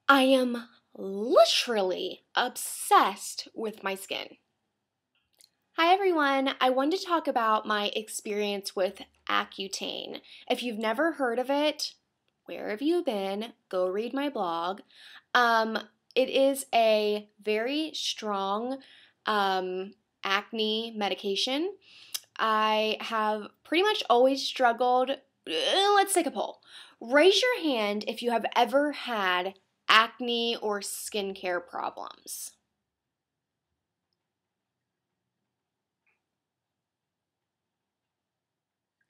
I am literally obsessed with my skin. Hi everyone, I wanted to talk about my experience with Accutane. If you've never heard of it, where have you been? Go read my blog. Um, it is a very strong acne medication. I have pretty much always struggled. Let's take a poll. Raise your hand if you have ever had acne or skincare problems.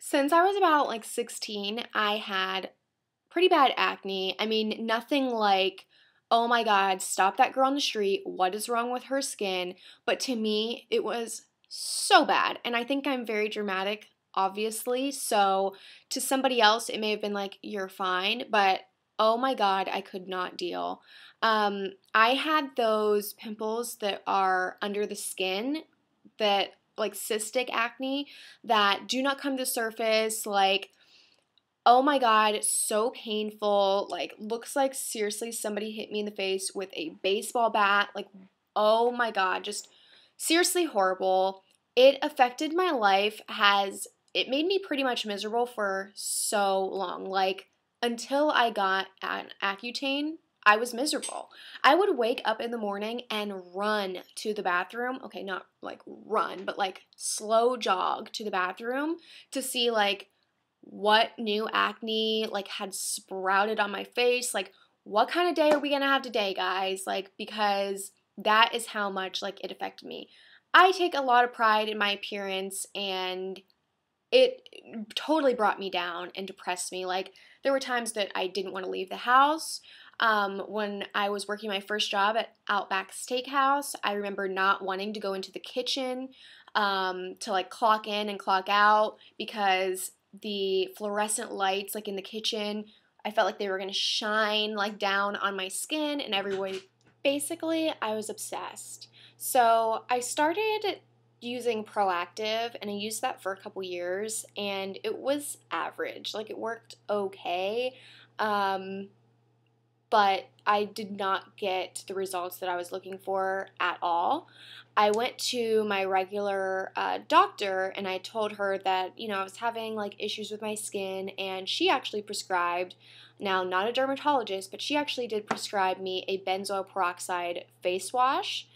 Since I was about like 16, I had pretty bad acne. I mean, nothing like, oh my God, stop that girl on the street. What is wrong with her skin? But to me, it was so bad. And I think I'm very dramatic, obviously. So to somebody else, it may have been like, you're fine. But oh my God, I could not deal. I had those pimples that are under the skin that like cystic acne that do not come to the surface. Like, oh my God, so painful. Like, looks like seriously somebody hit me in the face with a baseball bat. Like, oh my God, just seriously horrible. It affected my life, it made me pretty much miserable for so long. Like, until I got an Accutane, I was miserable. I would wake up in the morning and run to the bathroom. Okay, not like run, but like slow jog to the bathroom to see like what new acne like had sprouted on my face. Like, what kind of day are we gonna have today, guys? Like, because that is how much like it affected me. I take a lot of pride in my appearance, and it totally brought me down and depressed me. Like, there were times that I didn't want to leave the house. When I was working my first job at Outback Steakhouse, I remember not wanting to go into the kitchen to like clock in and clock out because the fluorescent lights like in the kitchen, I felt like they were gonna shine like down on my skin and everywhere. Basically, I was obsessed. So I started using Proactiv, and I used that for a couple years, and it was average. Like, it worked okay, um, but I did not get the results that I was looking for at all. I went to my regular doctor, and I told her that, I was having like issues with my skin, and she actually prescribed, now not a dermatologist, but she actually did prescribe me a benzoyl peroxide face wash.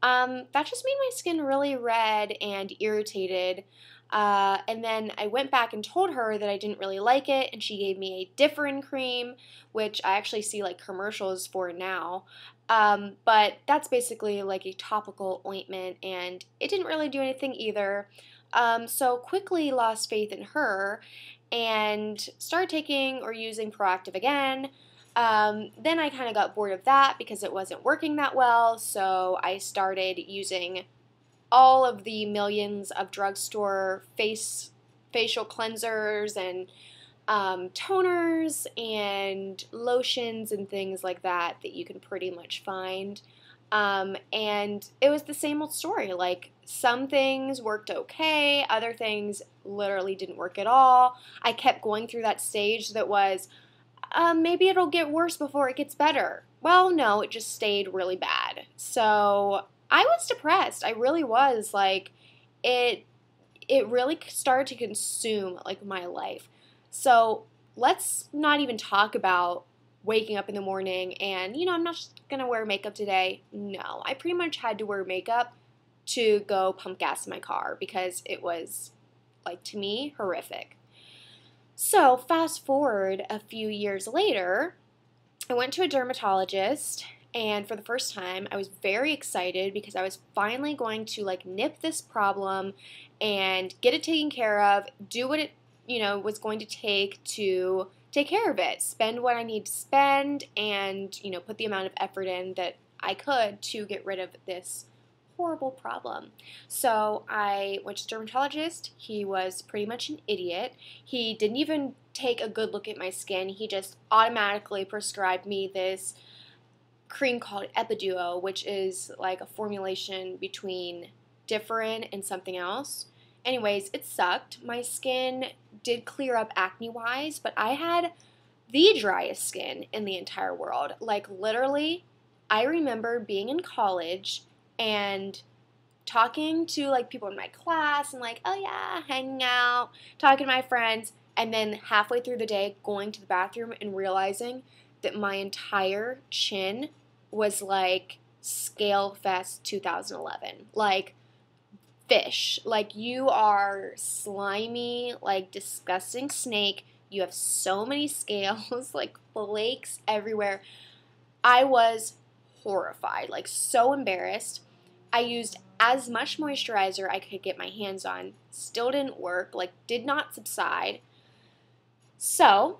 That just made my skin really red and irritated. And then I went back and told her that I didn't really like it, and she gave me a different cream, which I actually see like commercials for now. But that's basically like a topical ointment, and it didn't really do anything either. So quickly lost faith in her and started taking or using Proactiv again. Then I kind of got bored of that because it wasn't working that well, so I started using all of the millions of drugstore facial cleansers and toners and lotions and things like that that you can pretty much find. And it was the same old story. Like, some things worked okay, other things literally didn't work at all. I kept going through that stage that was, maybe it'll get worse before it gets better. Well, no, it just stayed really bad. So I was depressed. I really was. Like, it it really started to consume like my life. So let's not even talk about waking up in the morning and, I'm not just gonna wear makeup today. No, I pretty much had to wear makeup to go pump gas in my car because it was, like, to me, horrific. So, fast forward a few years later, I went to a dermatologist, and for the first time, I was very excited because I was finally going to like nip this problem and get it taken care of, do what it, was going to take to take care of it, spend what I need to spend, and, put the amount of effort in that I could to get rid of this horrible problem. So I went to a dermatologist. He was pretty much an idiot. He didn't even take a good look at my skin. He just automatically prescribed me this cream called Epidural, which is like a formulation between Differin and something else. Anyways, it sucked. My skin did clear up acne-wise, but I had the driest skin in the entire world. Like literally, I remember being in college and talking to like people in my class and like, oh yeah, hanging out, talking to my friends, and then halfway through the day going to the bathroom and realizing that my entire chin was like Scale Fest 2011. Like fish. Like you are slimy, like disgusting snake. You have so many scales, like flakes everywhere. I was horrified, like so embarrassed. I used as much moisturizer I could get my hands on. Still didn't work, like did not subside. So,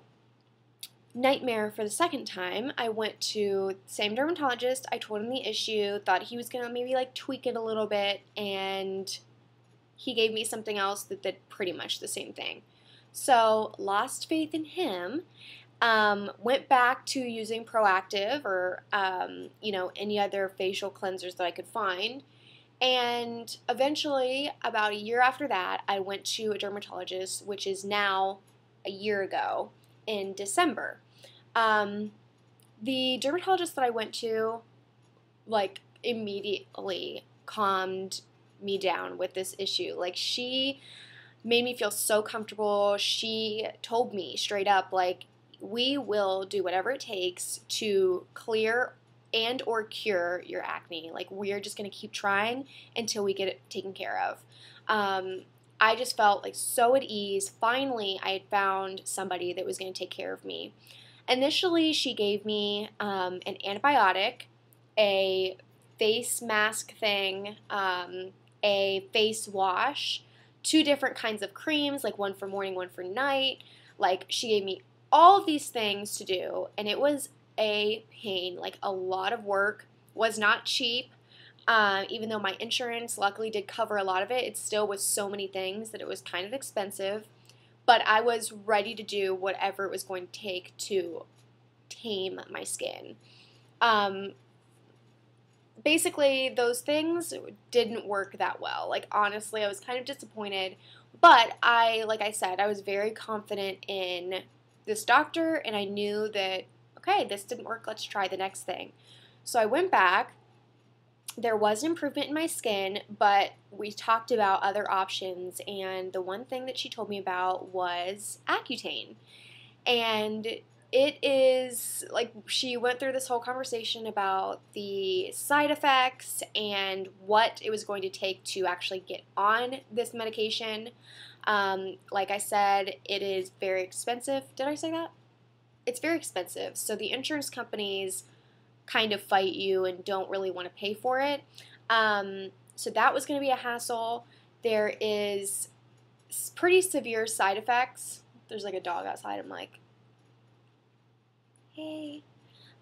nightmare for the second time. I went to the same dermatologist. I told him the issue, thought he was going to maybe like tweak it a little bit, and he gave me something else that did pretty much the same thing. So, lost faith in him. Went back to using Proactiv or, any other facial cleansers that I could find. And eventually, about a year after that, I went to a dermatologist, which is now a year ago in December. The dermatologist that I went to, like, immediately calmed me down with this issue. Like, she made me feel so comfortable. She told me straight up, like, we will do whatever it takes to clear and or cure your acne. Like, we're just going to keep trying until we get it taken care of. I just felt like so at ease. Finally, I had found somebody that was going to take care of me. Initially, she gave me an antibiotic, a face mask thing, a face wash, 2 different kinds of creams, like one for morning, one for night. Like, she gave me all of these things to do, and it was a pain, like a lot of work. Was not cheap. Even though my insurance luckily did cover a lot of it, it still was so many things that it was kind of expensive. But I was ready to do whatever it was going to take to tame my skin. Basically, those things didn't work that well. Like, honestly, I was kind of disappointed. But like I said, I was very confident in this doctor, and I knew that, okay, this didn't work, let's try the next thing. So I went back. There was an improvement in my skin, but we talked about other options, and the one thing that she told me about was Accutane. And it is, like, she went through this whole conversation about the side effects and what it was going to take to actually get on this medication. Like I said, it is very expensive. Did I say that? It's very expensive. So the insurance companies kind of fight you and don't really want to pay for it. So that was going to be a hassle. There is pretty severe side effects. There's like a dog outside. I'm like, hey.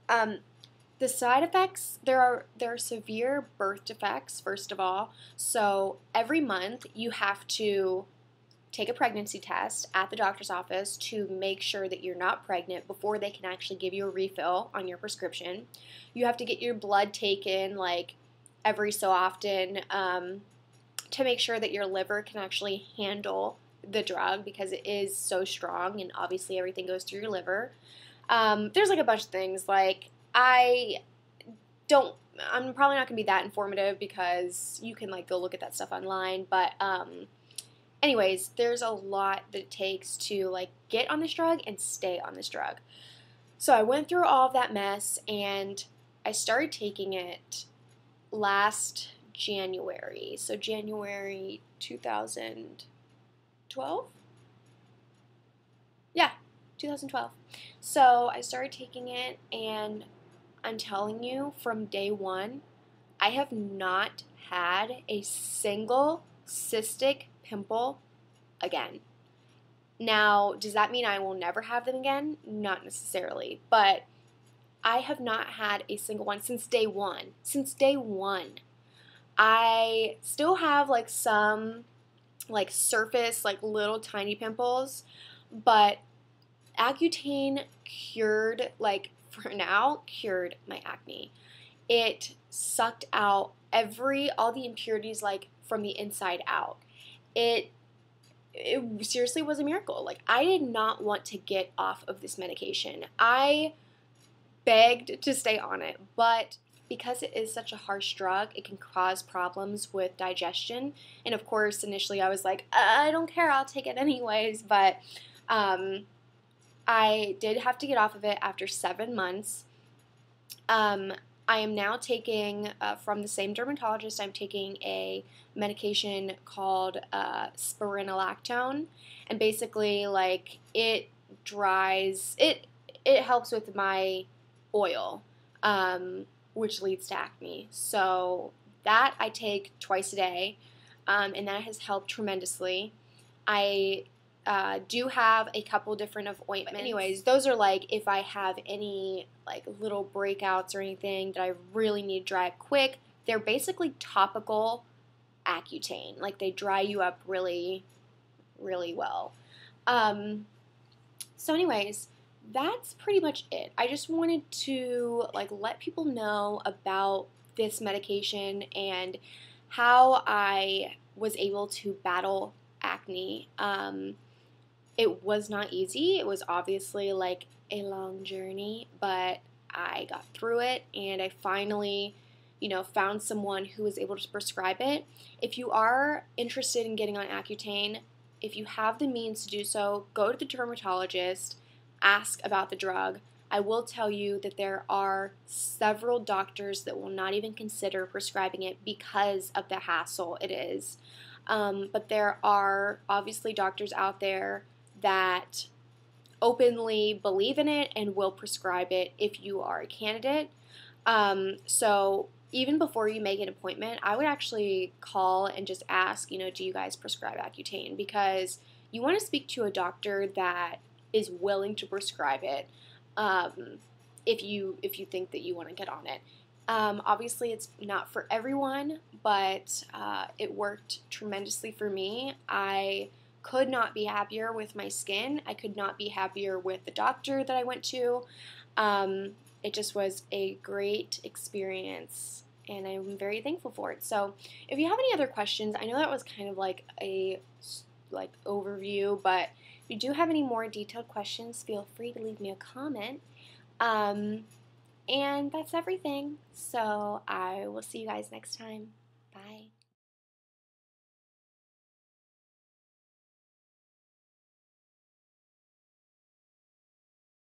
The side effects, there are severe birth defects, first of all. So every month you have to take a pregnancy test at the doctor's office to make sure that you're not pregnant before they can actually give you a refill on your prescription. You have to get your blood taken like every so often to make sure that your liver can actually handle the drug because it is so strong and obviously everything goes through your liver. There's like a bunch of things. Like, I'm probably not going to be that informative because you can like go look at that stuff online, but anyways, there's a lot that it takes to like get on this drug and stay on this drug. So I went through all of that mess and I started taking it last January. So January 2012? Yeah, 2012. So I started taking it, and I'm telling you, from day one, I have not had a single cystic pimple again. Now, does that mean I will never have them again? Not necessarily, but I have not had a single one since day one. Since day one. I still have like some like surface, like little tiny pimples, but Accutane cured, like for now, cured my acne. It sucked out all the impurities like from the inside out. It it seriously was a miracle. Like, I did not want to get off of this medication. I begged to stay on it, but because it is such a harsh drug, it can cause problems with digestion. And of course, initially I was like, I don't care, I'll take it anyways. But I did have to get off of it after 7 months. I am now taking, from the same dermatologist, I'm taking a medication called spironolactone, and basically, like, it helps with my oil, which leads to acne. So that I take twice a day, and that has helped tremendously. I do have a couple different of ointments. Anyways, those are like if I have any like little breakouts or anything that I really need to dry up quick. They're basically topical Accutane. Like, they dry you up really, really well. So anyways, that's pretty much it. I just wanted to like let people know about this medication and how I was able to battle acne. It was not easy. It was obviously like a long journey, but I got through it, and I finally, found someone who was able to prescribe it. If you are interested in getting on Accutane, if you have the means to do so, go to the dermatologist, ask about the drug. I will tell you that there are several doctors that will not even consider prescribing it because of the hassle it is. But there are obviously doctors out there that openly believe in it and will prescribe it if you are a candidate. So even before you make an appointment, I would actually call and just ask, do you guys prescribe Accutane? Because you want to speak to a doctor that is willing to prescribe it, if you think that you want to get on it. Obviously, it's not for everyone, but it worked tremendously for me. I could not be happier with my skin. I could not be happier with the doctor that I went to. It just was a great experience, and I'm very thankful for it. So if you have any other questions, I know that was kind of like a overview, but if you do have any more detailed questions, feel free to leave me a comment. And that's everything. So I will see you guys next time. Bye.